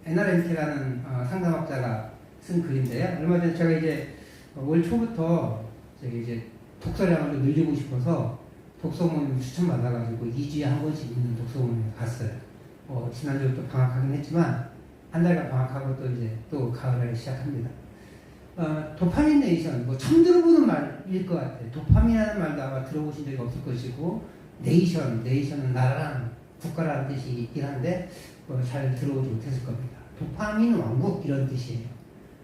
NRMT라는 상담학자가 쓴 글인데요. 얼마 전에 제가 이제 올 초부터 이제 독서량을 좀 늘리고 싶어서 독서모임 추천받아가지고 2주에 한 번씩 있는 독서모임에 갔어요. 지난주에 또 방학하긴 했지만 한 달간 방학하고 또 이제 또 가을을 시작합니다. 도파민 네이션, 뭐 처음 들어보는 말일 것 같아요. 도파민이라는 말도 아마 들어보신 적이 없을 것이고, 네이션은 나라랑 국가라는 뜻이 있긴 한데 잘 들어오지 못했을 겁니다. 도파민 왕국 이런 뜻이에요.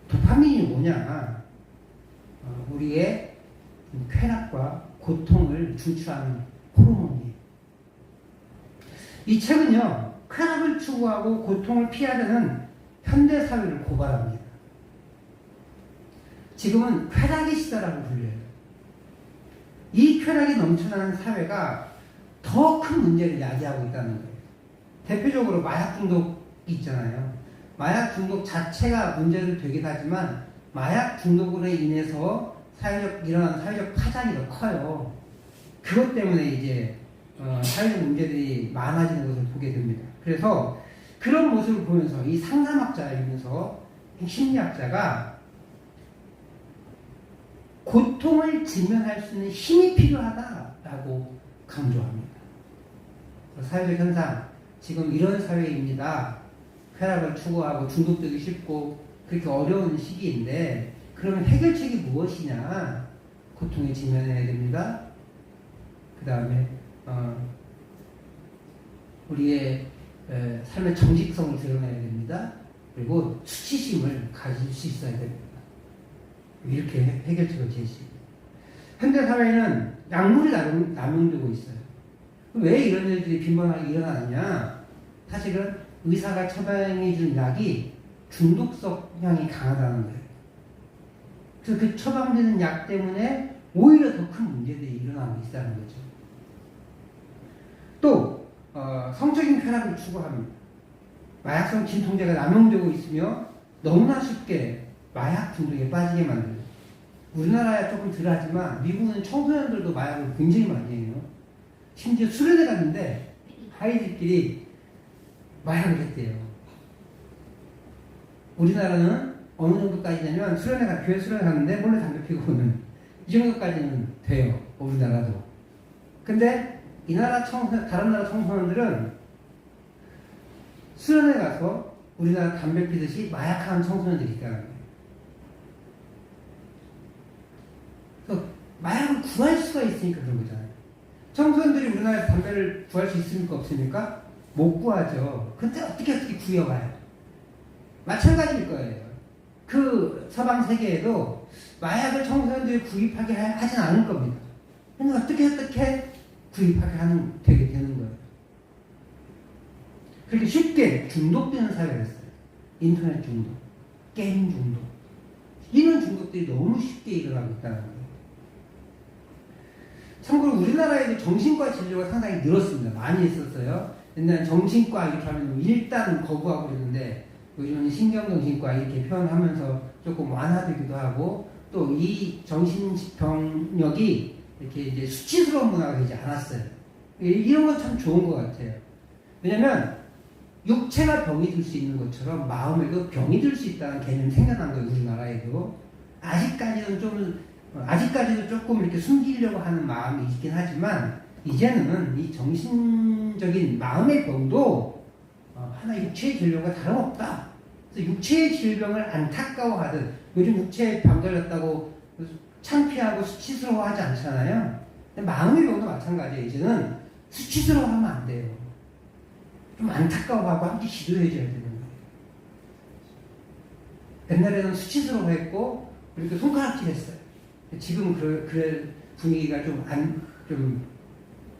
도파민이 뭐냐? 우리의 쾌락과 고통을 중추하는 호르몬이에요. 이 책은요, 쾌락을 추구하고 고통을 피하려는 현대사회를 고발합니다. 지금은 쾌락의 시대라고 불려요. 이 쾌락이 넘쳐나는 사회가 더 큰 문제를 야기하고 있다는 거예요. 대표적으로 마약 중독이 있잖아요. 마약 중독 자체가 문제를 되긴 하지만 마약 중독으로 인해서 일어나는 사회적 파장이 더 커요. 그것 때문에 이제 사회적 문제들이 많아지는 것을 보게 됩니다. 그래서 그런 모습을 보면서 이 상담학자이면서 심리학자가 고통을 직면할 수 있는 힘이 필요하다라고 강조합니다. 사회적 현상, 지금 이런 사회입니다. 쾌락을 추구하고 중독되기 쉽고 그렇게 어려운 시기인데 그러면 해결책이 무엇이냐? 고통에 직면해야 됩니다. 그 다음에 우리의 삶의 정직성을 드러내야 됩니다. 그리고 수치심을 가질 수 있어야 됩니다. 이렇게 해결책을 제시합니다. 현대사회는 약물이 남용되고 있어요. 왜 이런 일들이 빈번하게 일어나느냐? 사실은 의사가 처방해준 약이 중독성향이 강하다는 거예요. 그래서 그 처방되는 약 때문에 오히려 더 큰 문제들이 일어나고 있다는 거죠. 또 성적인 쾌락을 추구합니다. 마약성 진통제가 남용되고 있으며 너무나 쉽게 마약 중독에 빠지게 만들어요. 우리나라야 조금 덜하지만 미국은 청소년들도 마약을 굉장히 많이 해요. 심지어 수련회 갔는데 아이들끼리 마약을 했대요. 우리나라는 어느 정도까지냐면 교회 수련회 갔는데 몰래 담배 피고 오는 이 정도까지는 돼요. 우리나라도. 근데 다른 나라 청소년들은 수련회 가서 우리나라 담배 피듯이 마약하는 청소년들이 있다는 거예요. 그래서 마약을 구할 수가 있으니까 그런 거잖아요. 청소년들이 우리나라에서 담배를 구할 수 있습니까? 없습니까? 못 구하죠. 근데 어떻게 구해와요? 마찬가지일 거예요. 그 서방 세계에도 마약을 청소년들이 구입하게 하진 않을 겁니다. 근데 어떻게 구입하게 되게 되는 거예요. 그렇게 쉽게 중독되는 사회가 됐어요. 인터넷 중독, 게임 중독. 이런 중독들이 너무 쉽게 일어나고 있다는 거예요. 참고로 우리나라에도 정신과 진료가 상당히 늘었습니다. 많이 있었어요. 옛날에 정신과 이렇게 하면 일단 거부하고 그랬는데 요즘은 신경정신과 이렇게 표현하면서 조금 완화되기도 하고 또 이 정신병력이 이렇게 이제 수치스러운 문화가 되지 않았어요. 이런 건 참 좋은 것 같아요. 왜냐면 육체가 병이 들 수 있는 것처럼 마음에도 병이 들 수 있다는 개념이 생겨난 거예요. 우리나라에도. 아직까지도 조금 이렇게 숨기려고 하는 마음이 있긴 하지만 이제는 이 정신적인 마음의 병도 하나 육체의 질병과 다름없다. 그래서 육체의 질병을 안타까워하듯 요즘 육체에 병 걸렸다고 창피하고 수치스러워하지 않잖아요. 마음의 병도 마찬가지예요. 이제는 수치스러워하면 안 돼요. 좀 안타까워하고 함께 기도해줘야 되는 거예요. 옛날에는 수치스러워했고 그리고 손가락질했어요. 지금 그럴 분위기가 좀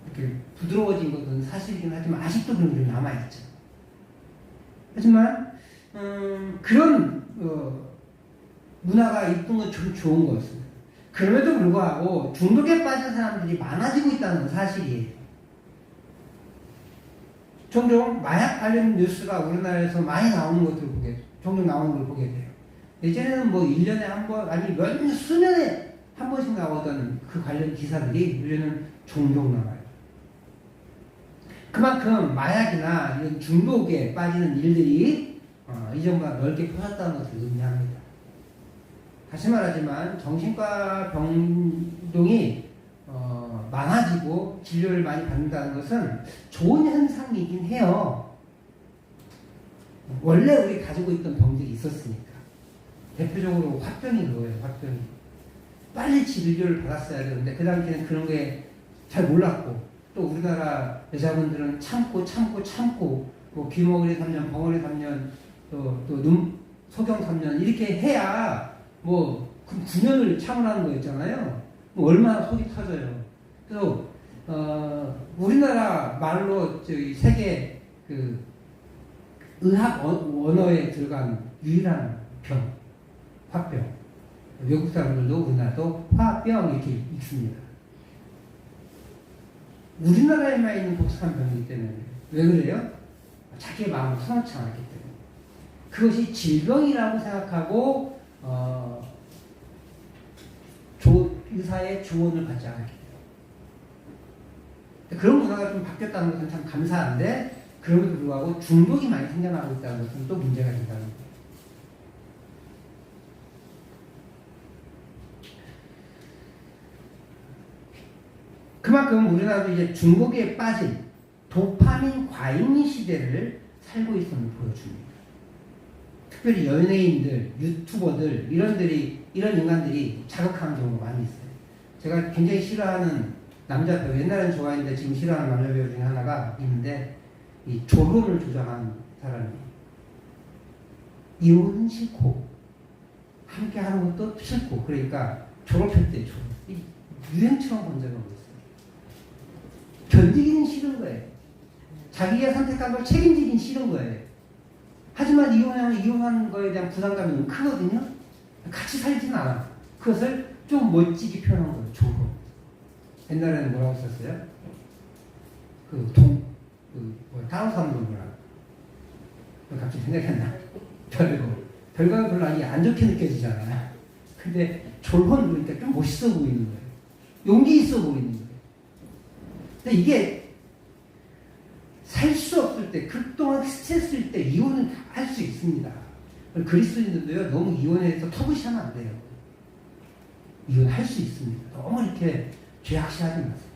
이렇게 부드러워진 것은 사실이긴 하지만 아직도 그런 게 남아있죠. 하지만 그런 문화가 있던 건 좀 좋은 거였습니다. 그럼에도 불구하고 중독에 빠진 사람들이 많아지고 있다는 건 사실이에요. 종종 마약 관련 뉴스가 우리나라에서 많이 나오는 것들을 종종 나오는 걸 보게 돼요. 예전에는 뭐 1년에 한 번, 아니 수년에 한 번씩 나오던 그 관련 기사들이 요즘은 종종 나와요. 그만큼 마약이나 이런 중독에 빠지는 일들이 이전보다 넓게 퍼졌다는 것을 의미합니다. 다시 말하지만 정신과 병동이 많아지고 진료를 많이 받는다는 것은 좋은 현상이긴 해요. 원래 우리 가지고 있던 병들이 있었으니까. 대표적으로 화병이 그거예요. 화병이. 빨리 진료를 받았어야 되는데 그 당시에는 그런 게 잘 몰랐고, 또 우리나라 여자분들은 참고 뭐 귀머거리 3년, 벙어리 3년, 또 소경 3년 이렇게 해야 뭐 9년을 참으라는 거였잖아요. 뭐 얼마나 속이 터져요. 그래서 우리나라 말로 저기 세계 그 의학 원어에 들어간 유일한 병, 화병. 외국 사람들도 우리나라도 화병 이렇게 읽습니다. 우리나라에만 있는 독특한 병이기 때문에. 왜 그래요? 자기의 마음을 터놓지 않았기 때문에. 그것이 질병이라고 생각하고 의사의 조언을 받지 않았기 때문에. 그런 문화가 좀 바뀌었다는 것은 참 감사한데, 그럼에도 불구하고 중독이 많이 생겨나고 있다는 것은 또 문제가 된다는 거예요. 그만큼 우리나라도 이제 중독에 빠진 도파민 과잉 시대를 살고 있음을 보여줍니다. 특별히 연예인들, 유튜버들, 이런 인간들이 자극하는 경우가 많이 있어요. 제가 굉장히 싫어하는 남자 배우, 옛날엔 좋아했는데 지금 싫어하는 남자 배우 중에 하나가 있는데, 이 졸혼을 조장한 사람이. 이혼은 싫고, 함께 하는 것도 싫고, 그러니까 졸업했대, 졸업. 유행처럼 본 적은 없어요. 견디기는 싫은 거예요. 자기가 선택한 걸 책임지긴 싫은 거예요. 하지만 이혼하는 거에 대한 부담감이 너무 크거든요. 같이 살지는 않아. 그것을 좀 멋지게 표현한 거예요. 조금. 옛날에는 뭐라고 썼어요? 다운 사람들이라고. 갑자기 생각이 안 나. 별거 별로 안 좋게 느껴지잖아요. 근데 졸혼 그러니까 좀 멋있어 보이는 거예요. 용기 있어 보이는 거예요. 근데 이게 살 수 없을 때, 극도한 스트레스일 때 이혼은 할 수 있습니다. 그리스도인들도요, 너무 이혼에 대해서 터부시하면 안 돼요. 이혼할 수 있습니다. 너무 이렇게 죄악시하지 마세요.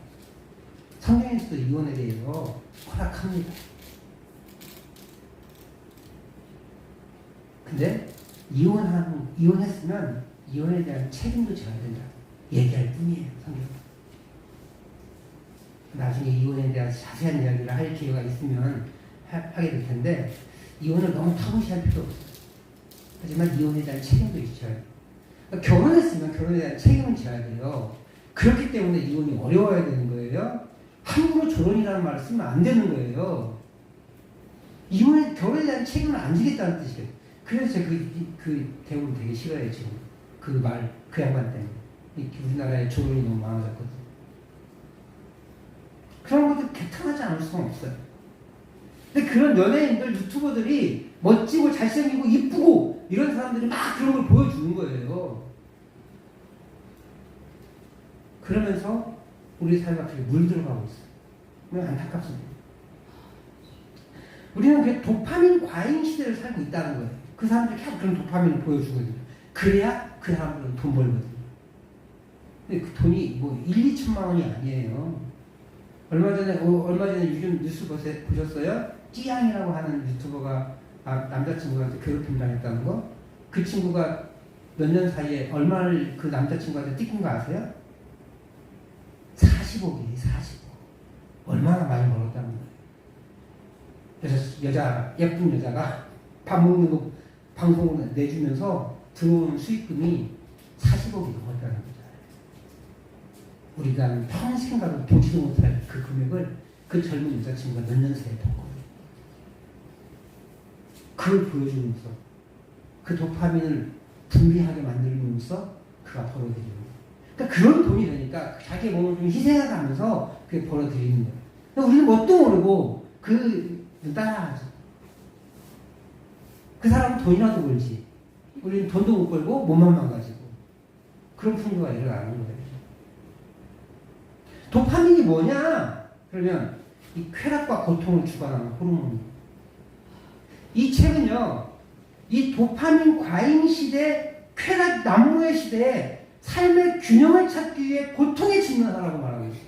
성경에서도 이혼에 대해서 허락합니다. 근데 이혼했으면 이혼에 대한 책임도 져야 된다. 얘기할 뿐이에요, 성경은. 나중에 이혼에 대한 자세한 이야기를 할 기회가 있으면 하게 될 텐데, 이혼을 너무 터부시할 필요 없어요. 하지만 이혼에 대한 책임도 있어야 돼요. 그러니까 결혼했으면 결혼에 대한 책임을 져야 돼요. 그렇기 때문에 이혼이 어려워야 되는 거예요. 함부로 결혼이라는 말을 쓰면 안 되는 거예요. 결혼에 대한 책임을 안 지겠다는 뜻이에요. 그래서 제가 그 대우를 되게 싫어해요, 지금. 그 양반 때문에. 우리나라에 결혼이 너무 많아졌거든요. 그런 것도 개탄하지 않을 수는 없어요. 근데 그런 연예인들, 유튜버들이 멋지고 잘생기고 이쁘고 이런 사람들이 막 그런 걸 보여주는 거예요. 그러면서 우리 사회가 그렇게 물들어가고 있어요. 그냥 안타깝습니다. 우리는 그 도파민 과잉 시대를 살고 있다는 거예요. 그 사람들이 계속 그런 도파민을 보여주거든요. 그래야 그 사람들은 돈 벌거든요. 근데 그 돈이 뭐 1, 2천만 원이 아니에요. 얼마 전에 요즘 뉴스 보셨어요? 찌양이라고 하는 유튜버가 남자친구한테 괴롭힘 당했다는 거? 그 친구가 몇 년 사이에 얼마를 그 남자친구한테 띠꾼 거 아세요? 40억이에요, 40억. 얼마나 많이 벌었다는 거예요. 그래서 예쁜 여자가 밥 먹는 거 방송을 내주면서 들어오는 수익금이 40억이 넘었다는 거예요. 우리가 평생 가도 보지도 못할 그 금액을 그 젊은 여자친구가 몇 년 사이에 벌거든요. 그걸 보여주면서 그 도파민을 분비하게 만들면서 그가 벌어들이는 거예요. 그러니까 그런 돈이 되니까 자기의 몸을 좀 희생해가면서 그게 벌어들이는 거예요. 그러니까 우리는 뭣도 모르고 따라하죠. 그 사람은 돈이라도 벌지. 우리는 돈도 못 벌고 몸만 망가지고. 그런 풍조가 일어나는 거예요. 도파민이 뭐냐? 그러면 이 쾌락과 고통을 주관하는 호르몬입니다. 이 책은요, 이 도파민 과잉 시대, 쾌락 난무의 시대에 삶의 균형을 찾기 위해 고통에 직면하라고 말하고 있어요.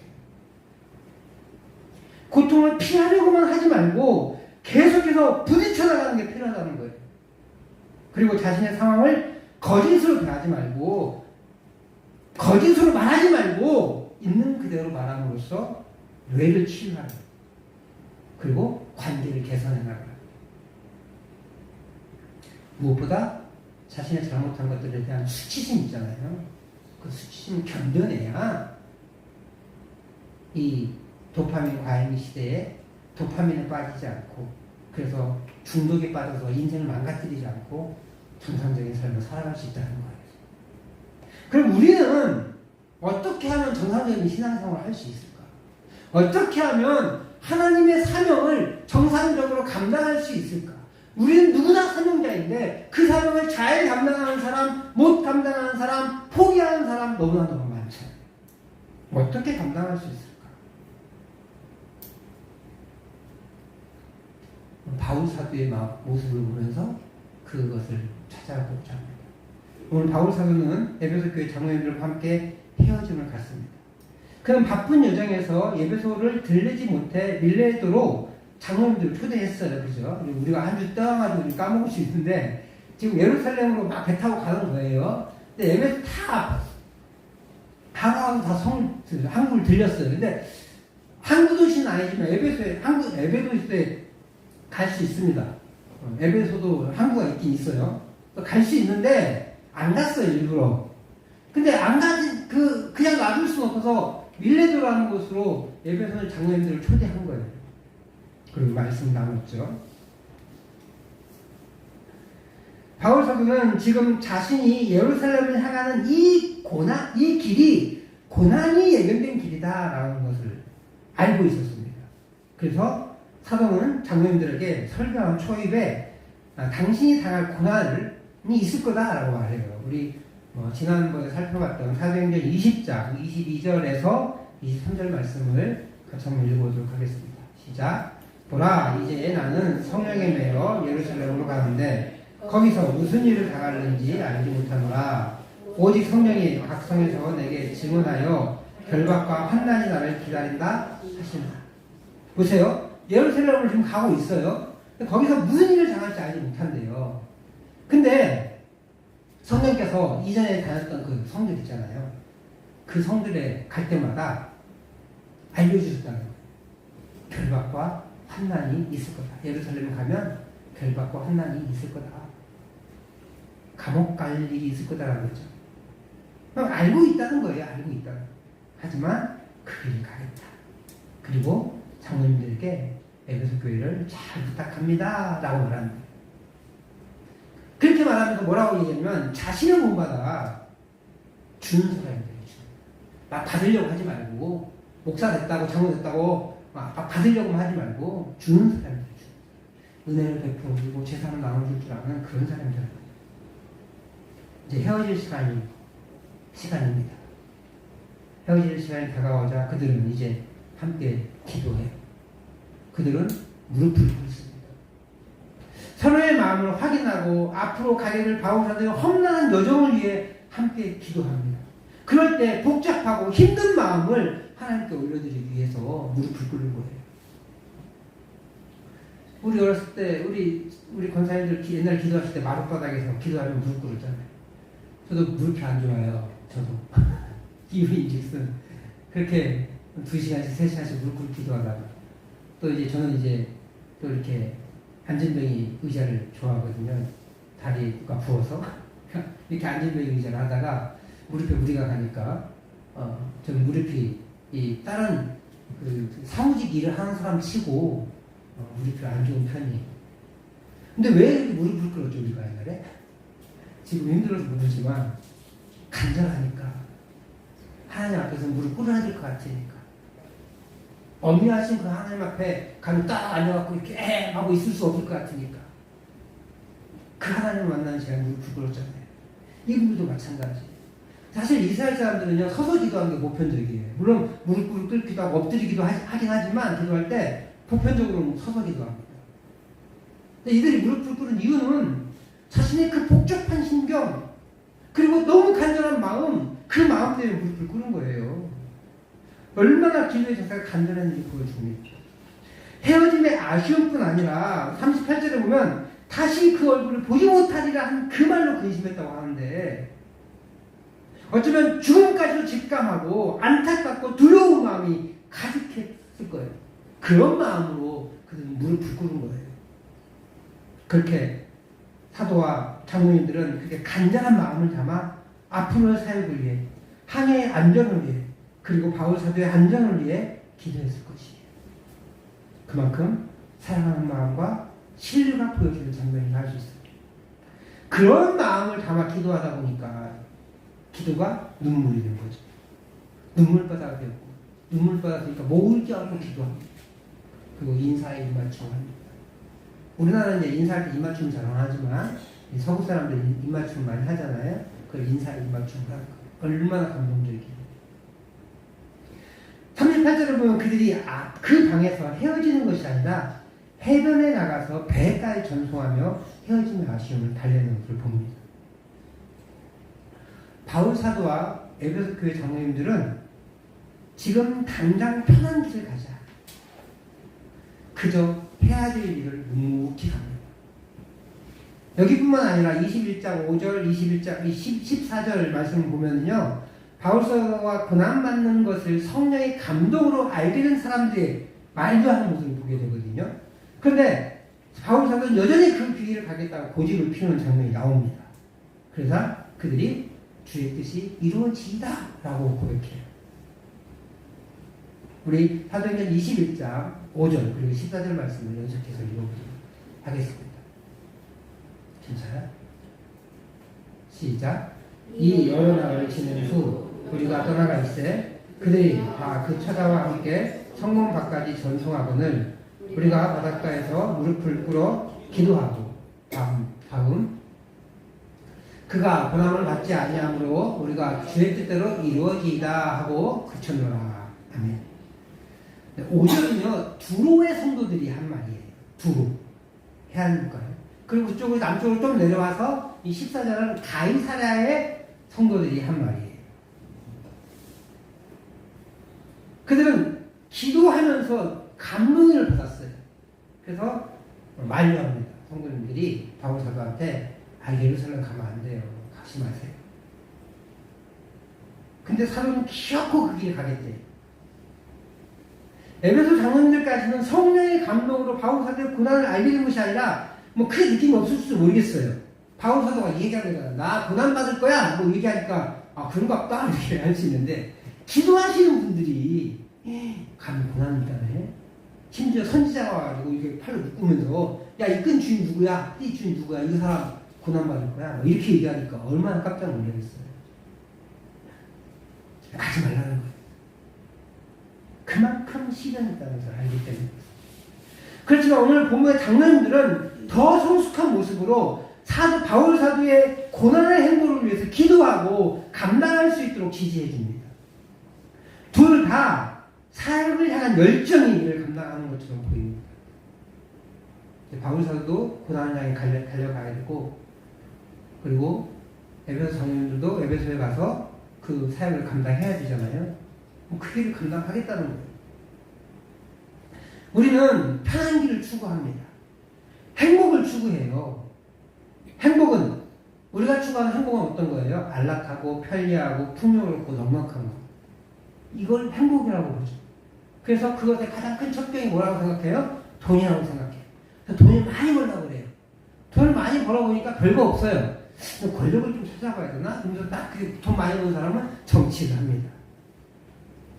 고통을 피하려고만 하지 말고 계속해서 부딪혀 나가는 게 필요하다는 거예요. 그리고 자신의 상황을 거짓으로 대하지 말고, 거짓으로 말하지 말고 있는 그대로 말함으로써 뇌를 치유하라. 그리고 관계를 개선해 나가라. 무엇보다 자신의 잘못한 것들에 대한 수치심 있잖아요. 그 수치심을 견뎌내야 이 도파민 과잉 시대에 도파민에 빠지지 않고, 그래서 중독에 빠져서 인생을 망가뜨리지 않고 정상적인 삶을 살아갈 수 있다는 거예요. 그럼 우리는 어떻게 하면 정상적인 신앙생활을 할 수 있을까? 어떻게 하면 하나님의 사명을 정상적으로 감당할 수 있을까? 우리는 누구나 사명자인데 그 사명을 잘 감당하는 사람, 못 감당하는 사람, 포기하는 사람 너무나 너무 많잖아요. 어떻게 감당할 수 있을까? 바울 사도의 모습을 보면서 그것을 찾아보자 합니다. 오늘 바울 사도는 에베소 교회 장로님들과 함께 헤어짐을 갖습니다. 그는 바쁜 여정에서 에베소를 들르지 못해 밀레도로 장로님들을 초대했어요. 그죠? 우리가 한 주 떠나가지고 까먹을 수 있는데 지금 예루살렘으로 막 배 타고 가는 거예요. 근데 에베소 다 가고 다 한국을 들렸어요. 근데 항구 도시는 아니지만 에베소에 갈 수 있습니다. 에베소도 항구가 있긴 있어요. 갈 수 있는데 안 갔어요, 일부러. 근데 안 가지, 그냥 놔둘 수는 없어서 밀레도라는 곳으로 에베소 장로님들을 초대한 거예요. 그리고 말씀 나눴죠. 바울 사도는 지금 자신이 예루살렘을 향하는 이 길이 고난이 예견된 길이다라는 것을 알고 있었습니다. 그래서 사도는 장로님들에게 설교한 초입에 당신이 당할 고난이 있을 거다라고 말해요. 우리 지난번에 살펴봤던 사도행전 20장 22절에서 23절 말씀을 같이 한번 읽어보도록 하겠습니다. 시작. 보라, 이제 나는 성령에 매여 예루살렘으로 가는데 거기서 무슨 일을 당하는지 알지 못하노라. 오직 성령이 각 성에서 내게 증언하여 결박과 환난이 나를 기다린다 하시나. 보세요. 예루살렘을 지금 가고 있어요. 근데 거기서 무슨 일을 당할지 알지 못한대요. 근데 성령께서 이전에 다녔던 그 성들 있잖아요. 그 성들에 갈 때마다 알려주셨다는 거예요. 결박과 환난이 있을 거다. 예루살렘에 가면 결박과 환난이 있을 거다. 감옥 갈 일이 있을 거다라는 거죠. 알고 있다는 거예요. 알고 있다. 하지만 그 길을 가겠다. 그리고 장로님들에게 에베소 교회를 잘 부탁합니다 라고 말하는 거예요. 그렇게 말하면서 뭐라고 얘기하냐면 자신을 본받아 주는 사람이에요. 막 받으려고 하지 말고, 목사 됐다고 장로 됐다고 막 받으려고만 하지 말고 주는 사람이에요. 은혜를 베풀고 재산을 나눠줄 줄 아는 그런 사람들이에요. 이제 헤어질 시간입니다. 헤어질 시간이 다가오자 그들은 이제 함께 기도해요. 그들은 무릎을 꿇습니다. 서로의 마음을 확인하고 앞으로 가기를 바울 사도의 험난한 여정을 위해 함께 기도합니다. 그럴 때 복잡하고 힘든 마음을 하나님께 올려드리기 위해서 무릎을 꿇는 거예요. 우리 어렸을 때 우리 권사님들 옛날 기도하실 때 마룻바닥에서 기도하면 무릎 꿇었잖아요. 저도 무릎이 안 좋아요. 저도 이유인즉슨 그렇게 2시간씩 3시간씩 무릎 꿇고 기도하다가 또 이제 저는 이제 또 이렇게 안전뱅이 의자를 좋아하거든요. 다리가 부어서 이렇게 안전뱅이 의자를 하다가 무릎에 무리가 가니까 저는 무릎이 이 다른 그 사무직 일을 하는 사람 치고 무릎이 안 좋은 편이에요. 근데 왜 이렇게 무릎을 꿇었죠 우리가 옛날에? 지금 힘들어서 모르지만 간절하니까 하나님 앞에서 무릎 꿇어야 될 것 같으니까 엄밀하신 그 하나님 앞에 가면 딱 앉아갖고 이렇게 하고 있을 수 없을 것 같으니까 그 하나님을 만나는 제가 무릎을 꿇었잖아요. 이분들도 마찬가지. 사실 이스라엘 사람들은요 서서 기도하는 게 보편적이에요. 물론 무릎 꿇기도 하고 엎드리기도 하긴 하지만 기도할 때 보편적으로 서서 기도합니다. 근데 이들이 무릎을 꿇은 이유는 자신의 그 복잡한 심경, 그리고 너무 간절한 마음, 그 마음 때문에 무릎을 꿇은 거예요. 얼마나 기도의 자세가 간절한지 보여줍니다. 헤어짐의 아쉬움뿐 아니라 38절에 보면 다시 그 얼굴을 보지 못하리라 한 그 말로 근심했다고 하는데, 어쩌면 죽음까지도 직감하고 안타깝고 두려운 마음이 가득했을 거예요. 그런 마음으로 그들은 무릎을 꿇은 거예요. 그렇게 사도와 장로님들은 그렇게 간절한 마음을 담아 앞으로의 사역을 위해, 항해의 안전을 위해, 그리고 바울 사도의 안전을 위해 기도했을 것이에요. 그만큼 사랑하는 마음과 신뢰가 보여지는 장면이라 할 수 있습니다. 그런 마음을 담아 기도하다 보니까 기도가 눈물이 된 거죠. 눈물바다가 되었고, 눈물바다가 되니까 목을 껴안고 기도합니다. 그리고 인사에 입맞춤합니다. 우리나라는 이제 인사할 때 입맞춤 잘 안 하지만 서구 사람들 입맞춤 많이 하잖아요. 그 인사에 입맞춤을 하는 거 얼마나 감동적이에요. 38절을 보면 그들이 그 방에서 헤어지는 것이 아니라 해변에 나가서 배가에 전송하며 헤어짐의 아쉬움을 달래는 것을 봅니다. 바울 사도와 에베소 교회 장로님들은 지금 당장 편한 길을 가자, 그저 해야 될 일을 묵묵히 합니다. 여기뿐만 아니라 21장 5절, 21장 14절 말씀을 보면요, 바울 사도가 고난받는 것을 성령의 감동으로 알게 된 사람들의 말도 하는 모습을 보게 되거든요. 그런데 바울 사도는 여전히 그 길을 가겠다고 고집을 피우는 장면이 나옵니다. 그래서 그들이 주의 뜻이 이루어지이다 라고 고백해요. 우리 사도행전 21장 5절 그리고 14절 말씀을 연속해서 읽어보도록 하겠습니다. 괜찮아요? 시작. 이 여러 날을 지낸 후 우리가 떠나가 있을 그들이 다 그 처자와 함께 성문 밖까지 전송하거늘 우리가 바닷가에서 무릎을 꿇어 기도하고 다음 그가 고난을 받지 아니하므로 우리가 주의 뜻대로 이루어지이다 하고 그쳤노라. 아멘. 5절은요 두로의 성도들이 한 말이에요. 두로 해안국가요. 그리고 그쪽으로 남쪽으로 좀 내려와서 이 14절은 가이사랴의 성도들이 한 말이에요. 그들은 기도하면서 감동을 받았어요. 그래서 만류합니다. 성도님들이 바울 사도한테 예루살렘 가면 안 돼요. 가지 마세요. 근데 사도는 기어코 그 길 가겠대요. 에베소 장로님들까지는 성령의 감동으로 바울 사도의 고난을 알게 된 것이 아니라 뭐 크게 느낌이 없을지도 모르겠어요. 바울 사도가 얘기하니까 나 고난 받을 거야 뭐 얘기하니까 그런가 보다 이렇게 할 수 있는데, 기도하시는 분들이 감히 고난을 당해? 심지어 선지자가 와가지고 이렇게 팔로 묶으면서 야 이 끈 주인 누구야? 이 주인 누구야? 이 사람 고난 받을 거야? 뭐 이렇게 얘기하니까 얼마나 깜짝 놀라겠어요. 가지 말라는 거예요. 그만큼 시련이 있다는 걸 알기 때문에. 그렇지만 오늘 본문의 장로님들은 더 성숙한 모습으로 바울 사도의 고난의 행보를 위해서 기도하고 감당할 수 있도록 지지해 줍니다. 둘 다 사역을 향한 열정이 이를 감당하는 것처럼 보입니다. 바울 사도도 고난을 향해 달려가야 되고, 그리고 에베소 장로님들도 에베소에 가서 그 사역을 감당해야 되잖아요. 그 길을 감당하겠다는 거예요. 우리는 편한 길을 추구합니다. 행복을 추구해요. 행복은, 우리가 추구하는 행복은 어떤 거예요? 안락하고 편리하고 풍요롭고 넉넉한 거. 이걸 행복이라고 보죠. 그래서 그것의 가장 큰 첩병이 뭐라고 생각해요? 돈이라고 생각해요. 그래서 돈을 많이 벌려고 그래요. 돈을 많이 벌어보니까 별거 없어요. 권력을 좀 찾아봐야 되나? 그래서 딱 돈 많이 버는 사람은 정치를 합니다.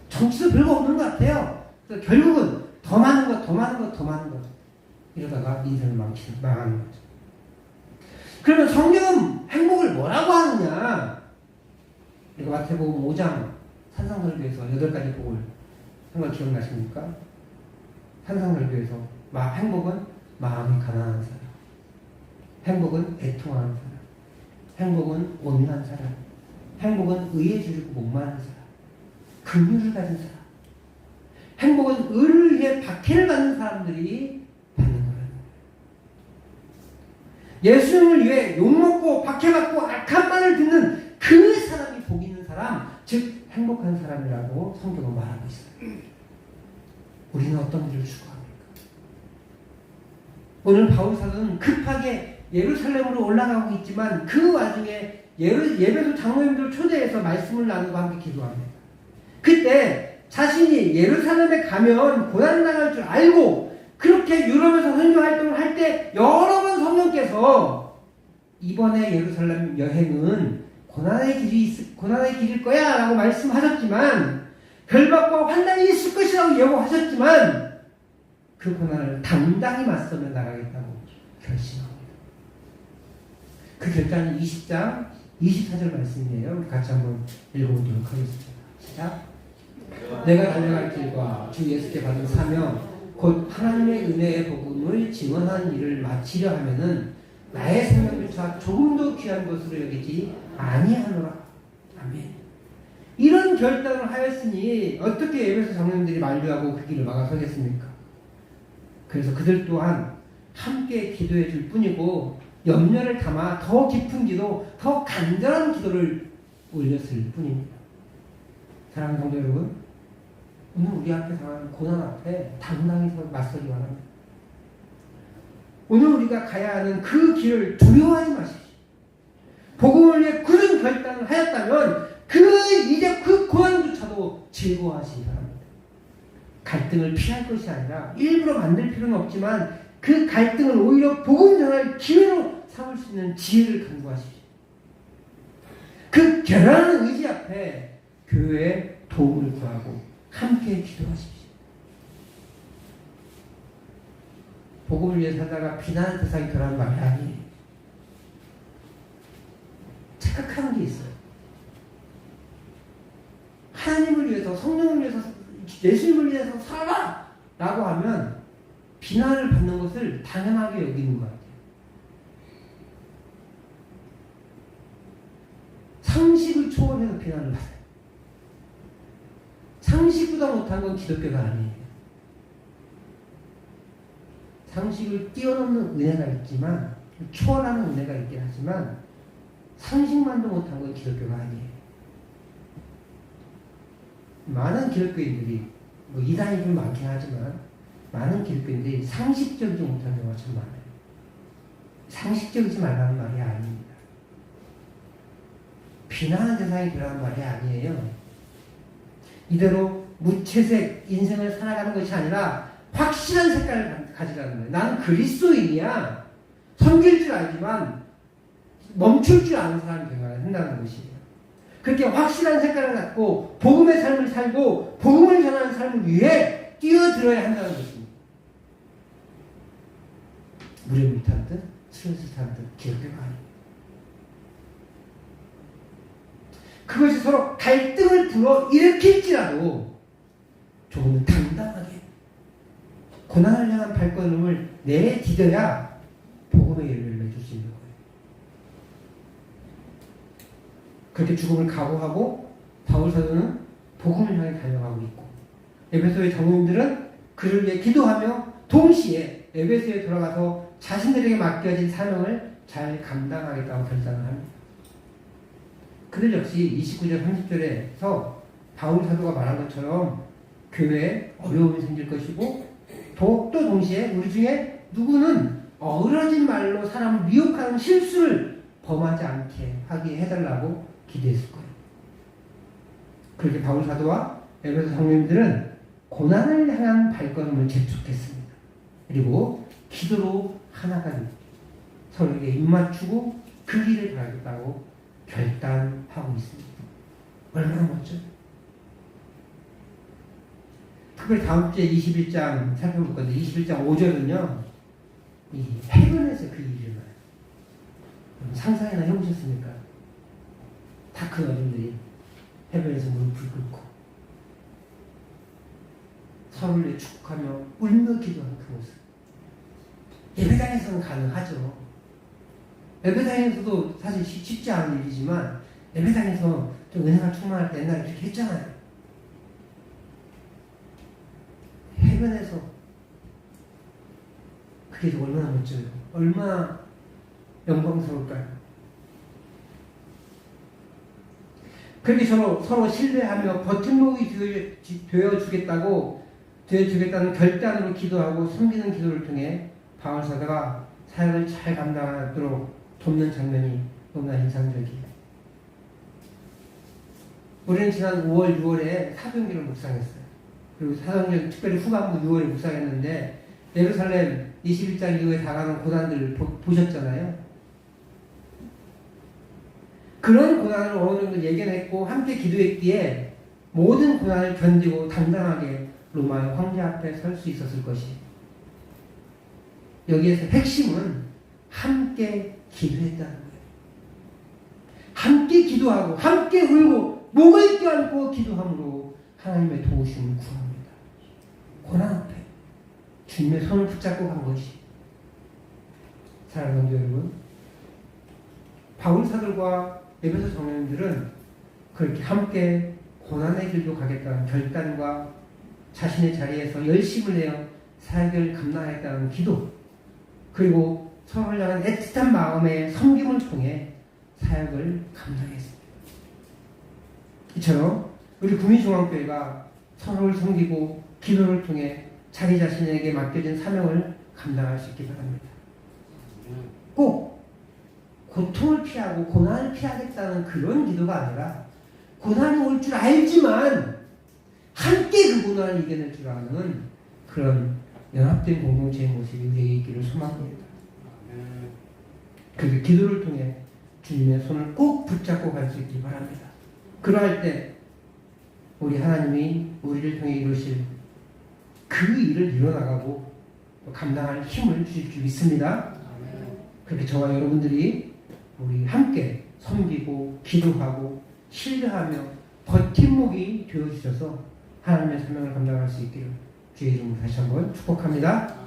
정치도 별거 없는 것 같아요. 그래서 결국은 더 많은 것 이러다가 인생을 망하는 거죠. 그러면 성경은 행복을 뭐라고 하느냐? 우리가 마태복음 5장 산상설교에서 8가지 복을 한 걸 기억나십니까? 산상설교에서 행복은 마음이 가난한 사람, 행복은 애통하는 사람, 행복은 온유한 사람, 행복은 의에 줄이고 목마른 사람, 긍휼을 가진 사람, 행복은 의를 위해 박해를 받는 사람들이 받는 거예요. 예수님을 위해 욕먹고 박해받고 악한 말을 듣는 그 사람이 복 있는 사람, 즉 행복한 사람이라고 성경은 말하고 있어요. 우리는 어떤 일을 추구합니까? 오늘 바울 사도는 급하게 예루살렘으로 올라가고 있지만 그 와중에 예배소 장로님들 초대해서 말씀을 나누고 함께 기도합니다. 그때 자신이 예루살렘에 가면 고난 당할 줄 알고 그렇게 유럽에서 선교 활동을 할 때 여러 번 성령께서 이번에 예루살렘 여행은 고난의 길일 거야 라고 말씀하셨지만 결박과 환난이 있을 것이라고 예고하셨지만 그 고난을 당당히 맞서며 나가겠다고 결심합니다. 그 결단은 20장 24절 말씀이에요. 우리 같이 한번 읽어보도록 하겠습니다. 시작. 내가 달려갈 길과 주 예수께 받은 사명 곧 하나님의 은혜의 복음을 증언한 일을 마치려 하면은 나의 생명조차 조금도 귀한 것으로 여기지 아니하노라. 아멘. 이런 결단을 하였으니 어떻게 에베소 장로님들이 만류하고 그 길을 막아서겠습니까? 그래서 그들 또한 함께 기도해 줄 뿐이고 염려를 담아 더 깊은 기도, 더 간절한 기도를 올렸을 뿐입니다. 사랑하는 성도 여러분, 오늘 우리 앞에 당하는 고난 앞에 당당히 맞서기 바랍니다. 오늘 우리가 가야 하는 그 길을 두려워하지 마십시오. 복음을 위해 굳은 결단을 하였다면 이제 그 고난조차도 즐거워하시기 바랍니다. 갈등을 피할 것이 아니라 일부러 만들 필요는 없지만 그 갈등을 오히려 복음 전할 기회로 삼을 수 있는 지혜를 간구하십시오. 그 결연한 의지 앞에 교회의 도움을 구하고 함께 기도하십시오. 복음을 위해 살다가 비난의 대상이 되라는 말이 아니에요. 착각하는 게 있어요. 하나님을 위해서, 성령을 위해서, 예수님을 위해서 살아! 라고 하면 비난을 받는 것을 당연하게 여기는 것 같아요. 상식을 초월해서 비난을 받아요. 상식보다 못한 건 기독교가 아니에요. 상식을 뛰어넘는 은혜가 있지만, 초월하는 은혜가 있긴 하지만 상식만도 못한 건 기독교가 아니에요. 많은 기독교인들이 이단이 좀 많긴 하지만 많은 기독교인들이 상식적이지 못한 경우가 참 많아요. 상식적이지 말라는 말이 아닙니다. 비난의 대상이 되라는 말이 아니에요. 이대로 무채색 인생을 살아가는 것이 아니라 확실한 색깔을 가지라는 거예요. 나는 그리스도인이야. 섬길 줄 알지만 멈출 줄 아는 사람이 되어야 한다는 것이에요. 그렇게 확실한 색깔을 갖고 복음의 삶을 살고 복음을 전하는 삶을 위해 뛰어들어야 한다는 것입니다. 물에 물탄 듯 스트레스 탄 듯 기독교가 아닙니다. 그것이 서로 갈등을 불어 일으킬지라도 조금은 당당하게 고난을 향한 발걸음을 내디뎌야 복음의 열매를 맺을 수 있는 거예요. 그렇게 죽음을 각오하고 바울 사도는 복음을 향해 달려가고 있고 에베소의 장로님들은 그를 위해 기도하며 동시에 에베소에 돌아가서 자신들에게 맡겨진 사명을 잘 감당하겠다고 결단을 합니다. 그들 역시 29절 30절에서 바울 사도가 말한 것처럼 교회에 어려움이 생길 것이고 또 동시에 우리 중에 누구는 어그러진 말로 사람을 미혹하는 실수를 범하지 않게 하게 해달라고 기대했을 거예요. 그렇게 바울 사도와 에베소 성도님들은 고난을 향한 발걸음을 재촉했습니다. 그리고 기도로 하나가 되고 서로에게 입맞추고 그 길을 가겠다고 결단하고 있습니다. 얼마나 멋져요. 특별히 다음 주에 21장 살펴볼 건데 21장 5절은요. 이 해변에서 그 일을 봐요. 상상이나 해보셨습니까? 다크 어른들이 해변에서 무릎을 꿇고 서로를 축복하며 울며 기도하는 그 모습. 예배당에서는 가능하죠. 예배당에서도 사실 쉽지 않은 일이지만 예배당에서 좀 은혜가 충만할 때 옛날에 그렇게 했잖아요. 해변에서 그게 얼마나 멋져요. 얼마나 영광스러울까요? 그렇게 서로 신뢰하며 버팀목이 되어주겠다는 결단으로 기도하고 섬기는 기도를 통해 바울 사도가 사역을 잘 감당하도록 돕는 장면이 너무나 인상적이에요. 우리는 지난 5월, 6월에 사도행전을 묵상했어요. 그리고 사도행전 특별히 후반부 6월에 묵상했는데 예루살렘 21장 이후에 당하는 고난들을 보셨잖아요. 그런 고난을 어느 정도 예견했고 함께 기도했기에 모든 고난을 견디고 당당하게 로마의 황제 앞에 설 수 있었을 것이. 여기에서 핵심은 함께 기도했다는 거예요. 함께 기도하고 함께 울고 목을 껴안고 기도함으로 하나님의 도우심을 구합니다. 고난 앞에 주님의 손을 붙잡고 간 것이. 사랑하는 성도 여러분, 바울 사도들과 에베소 성도님들은 그렇게 함께 고난의 길도 가겠다는 결단과 자신의 자리에서 열심을 내어 사역을 감당하겠다는 기도, 그리고 서로를 향한 애틋한 마음의 섬김을 통해 사역을 감당했습니다. 이처럼 우리 구민중앙교회가 서로를 섬기고 기도를 통해 자기 자신에게 맡겨진 사명을 감당할 수 있기 바랍니다. 꼭 고통을 피하고 고난을 피하겠다는 그런 기도가 아니라 고난이 올 줄 알지만 함께 그 고난을 이겨낼 줄 아는 그런 연합된 공동체의 모습이 우리에게 있기를 소망합니다. 그 기도를 통해 주님의 손을 꼭 붙잡고 갈 수 있기 바랍니다. 그러할 때 우리 하나님이 우리를 통해 이루실 그 일을 이뤄나가고 감당할 힘을 주실 줄 믿습니다. 그렇게 저와 여러분들이 우리 함께 섬기고 기도하고 신뢰하며 버팀목이 되어주셔서 하나님의 사명을 감당할 수 있기를 주의 이름으로 다시 한번 축복합니다.